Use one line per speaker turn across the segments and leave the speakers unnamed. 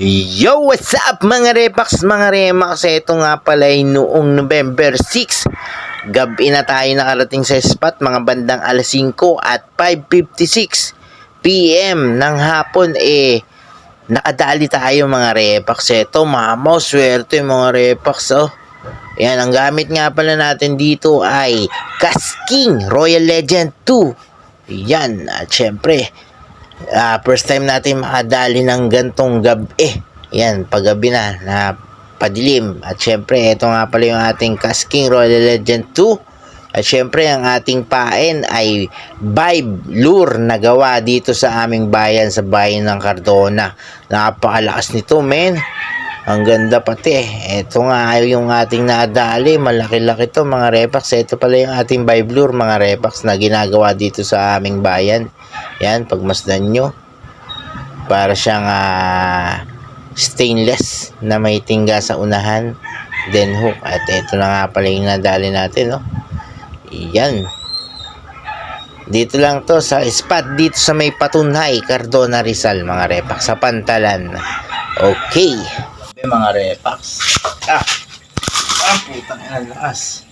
Yo, what's up mga Repax, mga Remax? Ito nga pala ay noong November 6. Gabi na tayo nakarating sa spot, mga bandang alas 5 at 5:56 PM ng hapon. Nakadali tayo mga Repax. Ito, mamaw, swerte mga Repax. Yan, ang gamit nga pala natin dito ay Kasking Royal Legend 2. Yan, at syempre first time natin makadali ng gantong gabi. Yan, paggabi na padilim. At syempre, ito nga pala yung ating Kasking Royal Legend 2. At syempre, ang ating pain ay Vibe Lure na gawa dito sa aming bayan, sa bayan ng Cardona. Napakalakas nito, men. Ang ganda pati. Ito nga yung ating nadali. Malaki-laki to mga Repax. Ito pala yung ating Vibe Lure mga Repax na ginagawa dito sa aming bayan. Yan, pagmasdan nyo. Para siyang stainless na may tingga sa unahan. Then hook. At ito na nga pala yung nadali natin. No? Yan. Dito lang to sa spot. Dito sa may Patunhay, Cardona, Rizal mga Repax. Sa Pantalan. Okay. Mga Repax. Putang ina, lakas.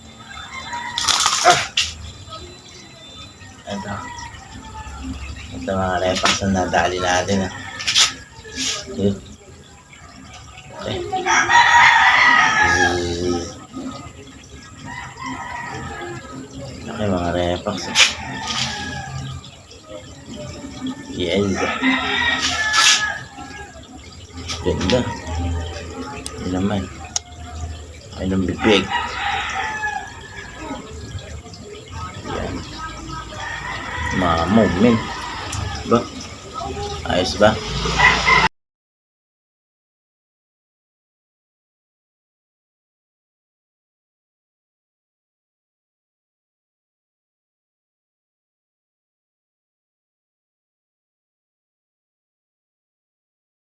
Ito mga Repax na nadali natin. Okay. Okay mga Repax. Yes. Ganda. Hindi naman. Ay nang bibig. Yan. Mga moment. Ba? Ayos ba?